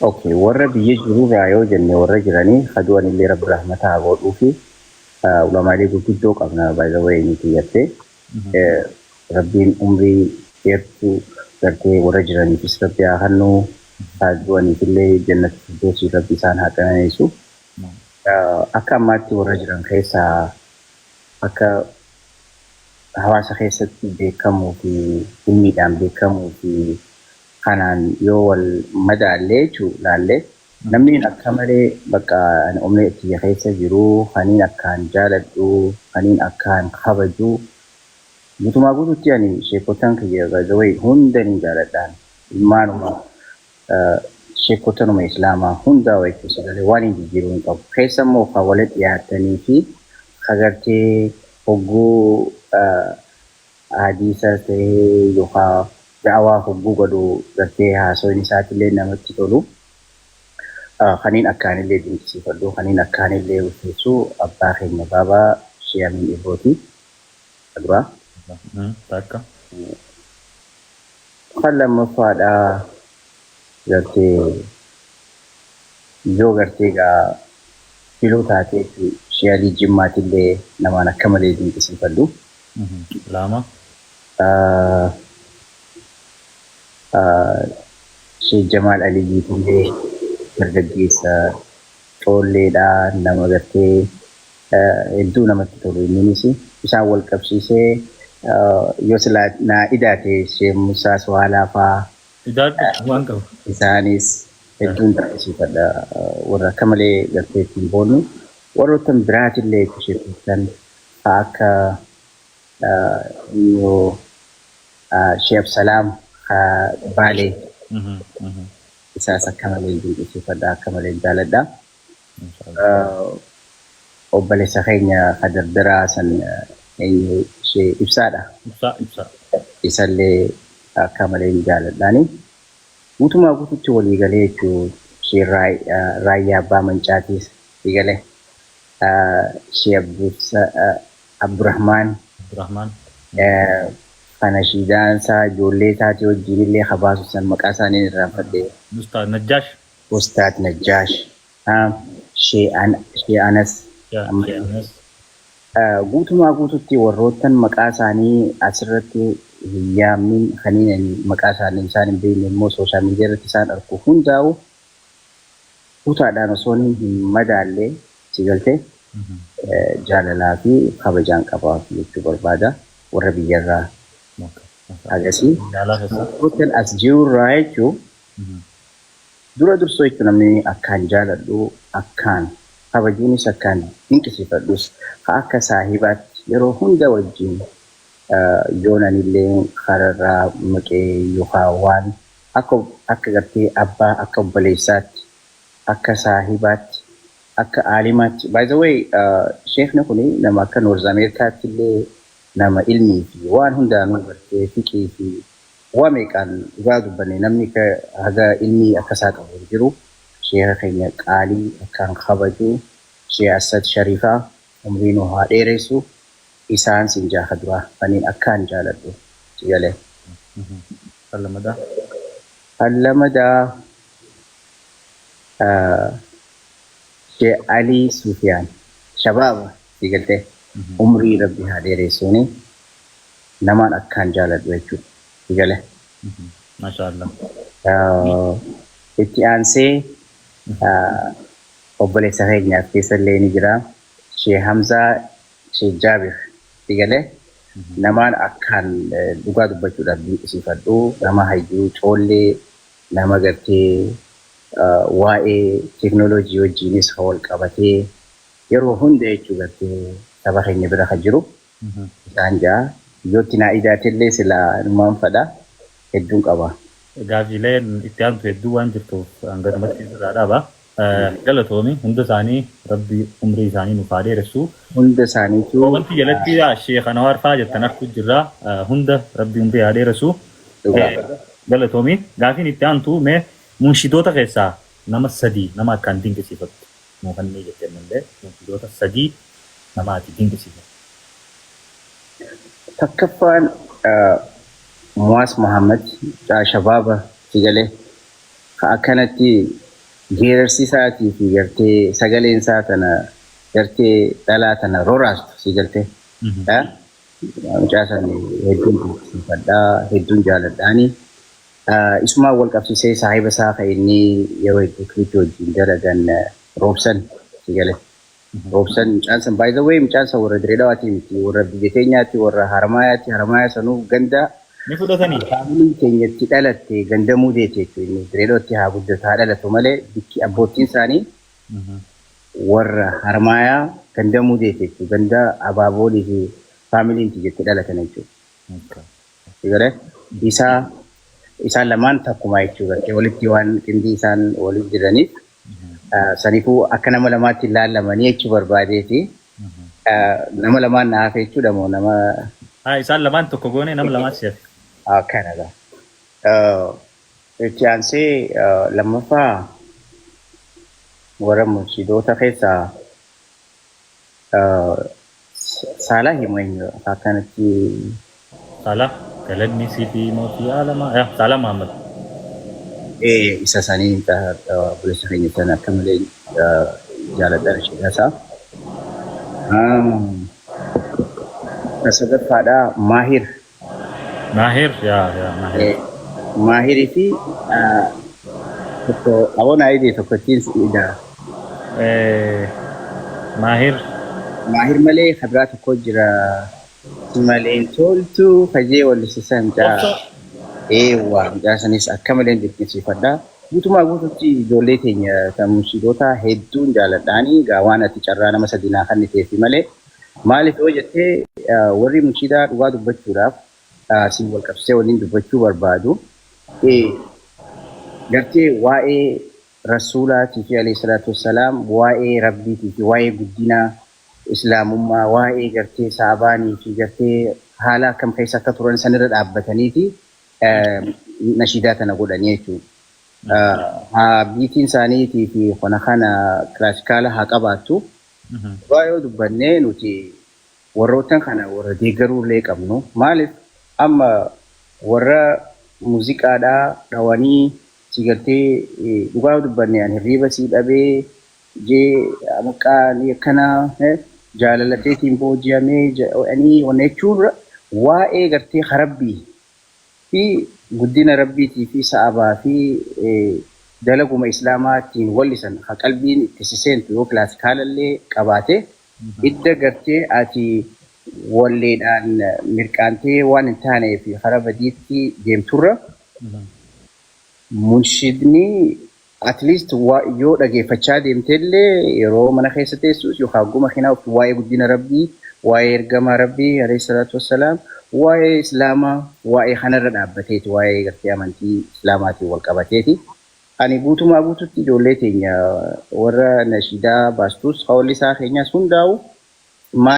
اوكي ورا بيجروا رايو جنة ورا جراني خدوان اللي رب رحمتها قولوا في ولما عليكم كنتوك أبنا باي ذا واي نتيجة ربين عمري يرتو قرتي ورا جراني في سرب يا هنو خدوان اللي جنة الدوسي ربي سان هكذا يسوع akka ammaatti warra jiran keessaa akka hawaasa keessatti beekamuu fi dhimmiidhaan beekamuu fi kanaan yoo wal madaallee laallee namni akka malee bakka umrii itti keessa jiru kaniin akkaan jaaladhu kaniin akkaan kabaju guutumaa guutuutti ani sheekotaan kiyya gazawee hunda ni jaaladhaan ilmaanuma sheekotanuma islaamaa hundaa waytu sagalee waan hin jijjiiruun qabu. Keessammoo kan walitti dhiyaatanii fi agartee hogguu hadiisa ta'ee yookaan da'awaa hogguu godhu gartee haasoon isaatiillee namatti tolu. Kaniin akkaanillee dinqisiifadhu, kaniin akkaanillee ulfeessu abbaa keenya baabaa Shiyamiin Ibrooti. Aduraa. Takka. Kan lammaffaadhaa. Gartee yoo gartee gaa filoo taatee fi shiyalii jimmaatillee namaan akka malee dinqisiifadhu. Lama. Sheekh Jamaal Aliyyiitillee dargaggeessa coolleedhaa nama gartee hedduu namatti tolu inninis isaan wal qabsiisee yoo silaa naa idaate Sheekh Musaa Suwaalaa fa'aa. Idaatu waan qabu. Isaanis hedduun taasifadha warra akka malee gartee ittiin boonu warroota biraatillee isheetan akka Sheekh Salaam Baalee isaas akka malee dinqisiifadha akka malee jaaladha. Obboleessa keenya Kadardaraa san ishee ibsaadha. Ibsa. Isallee akka malee jaaladhaani. Guutumaa guutuutti walii galee jechuun ishee raayyaa abbaa mancaatiis galee ishee Abdurrahmaan kana shiidaansaa ijoollee isaati wajjinillee habaasu san maqaa isaanii irraanfadhee. Ustaad Najjaash. Ustaad Najjaash. Shee Anas. Guutumaa guutuutti warroottan maqaa isaanii asirratti yaamnin kaniin maqaa isaanii isaan hin beekne immoo sooshaal miidiyaa irratti isaan argu hundaa'u kutaadhaan osoo hin madaallee si galtee jaalalaa fi kabajaan qabaa jechuu barbaada warra biyyarraa agasii. Hotel as jirurraa jechuun dura dursoo jechuun namni akkaan jaaladhu akkaan kabajuunis akkaan dinqisiifadhus akka saahibaatti yeroo hunda wajjin yoonanillee kararraa maqee yookaan waan akka gartee abbaa akka obboleessaatti akka saahibaatti akka aalimaatti. By the way sheekni kun nama akka Noorz Ameerikaatti illee nama ilmii fi waan hundaanuu gartee fiqii fi waan meeqaan dhugaa dubbanne namni haga ilmii akkasaa qabu jiru sheeka keenya qaalii akkaan kabaju Sheekh Asad Sharifaa umriin haa dheeressu. Isaan sin jaaha duraa kaniin akkaan jaaladhu sigalee. Allamadaa Sheekh Alii Sufiyaan shabaaba sigaltee umrii rabbi haa dheeressuuni namaan akkaan jaaladhu jechuudha sigalee. Maashaallah. Itti aansee obboleessa keenyaaf keessallee ni jira Sheekh Hamzaa Sheekh Jaabir sigalee namaan akkaan dhugaa dubbachuudhaaf dinqisiifadhu nama hayyuu coollee nama gartee waa'ee teeknooloojii wajjiinis wal qabatee yeroo hunda jechuu gartee saba keenya bira kan jiru isaan jaa yootti naa idaatillee silaa ilmaan fadhaa hedduun qaba. Gaafiileen itti aantu hedduu waan jirtuuf hangatumatti irraa dhaaba. Galatoomi hunda isaanii rabbi umrii isaanii nuuf haa dheeressu. Hunda isaaniitu. Wanti jalatti Sheekh Anwaar fa'aa jettan akka jirra hunda rabbi umrii haa dheeressu. Galatoomi gaafiin itti aantu mee munshidoota keessaa nama sadii nama akkaan dinqisiifattu muufannee jettee malee munshidoota sadii nama ati dinqisiifattu. Takkaffaan Muwaas Muhammad shabaaba sigalee akkanatti geerarsiisaatii fi gartee sagaleen isaa tana gartee dhalaa tana roraastu si gartee. Mucaa san hedduun dinqisiifadhaa hedduun jaaladhaanii. Isumaan wal qabsiisee saahiba isaa kan inni yeroo hedduu kilippii wajjin dalagan roobsan si galee. Roobsan mucaan san by the way mucaan san warra Direedawaatii miti warra biyya keenyaatti warra Haramaayaatti Haramaayaa sanuu ganda ni fudhatanii faamilii keenyatti dhalatte ganda muudeeti jechuudha. Direedawaatti haa guddatu haa dhalatu malee bikki abboottiin isaanii warra Haramaayaa ganda muudeeti jechuudha. Ganda Abaaboolii fi faamiliin jetti dhalatan jechuudha. Sigare isaan lamaan takkuma jechuudha. Walitti waan qindii isaan waliif jiraniif sanifuu akka nama lamaatti ilaalamanii jechuu barbaadeeti. Nama lamaan na hafe jechuudha moo nama isaan lamaan tokko goone nama lamaan si hafe. Kanadha. Itti aansee lammaffaa warra murshidoota keessaa Salah himu eenyu akkanatti Salah galanni siifii mootii alamaa Salah Muhammad isa sanii bulisa keenya sana akka malee jaaladha ishee sadaffaadha Mahir Mahirii fi tokko aboon aayidee tokkottiin siidha Mahir malee kabraa tokko jira maleen toltu fajee wallisisan jaa mucaa sanis akka malee dinqisiifadha. Guutumaa guututti ijoollee teenya kan murshidoota hedduun jaaladhaanii waan ati carraa nama sadinaa kan ta'eefi malee maaliif yoo jettee warri murshidaa dhugaa dubbachuudhaaf si wal qabsee waliin dubbachuu barbaadu gartee waa'ee rasuulaatii fi alayhi salaatu wassalaam waa'ee rabbiitii fi waa'ee guddinaa islaamummaa waa'ee gartee saabaanii fi gartee haala akkam keessa akka turan sanirra dhaabbataniiti nashiidaa tana godhanii jechuudha. Biitiin isaaniitii fi kana kilaasikaala haa qabaattu. Yoo dubbannee nuti warroottan kana warra deeggaruullee qabnu. Maaliif amma warra muuziqaadhaa dhawanii si gartee dhugaa dubbannee ani hirriiba sii dhabee jee maqaa akkana jaalalateetiin booji'amee wanna jechuun waa'ee gartee harabbii fi guddina rabbiitii fi sa'abaa fi dalaguma islaamaatiin wallisan qalbiin itti siseentu yoo kilaasikaalallee qabaate idda gartee ati walleedhaan mirqaantee waan hin taanee fi hara badiitti deemturra munshidni at least yoo dhageeffachaa deemtellee yeroo mana keessa teessus yookaan guma kinaaf waa'ee guddina rabbii waa'ee ergamaa rabbii alayhi salaatu wassalaam waa'ee islaamaa waa'ee kanarra dhaabbateeti waa'ee gartee amantii islaamaatiin wal qabateeti. Ani guutumaa guututti ijoollee teenya warra nashiidaa baastus hawli isaa keenyas hundaa'u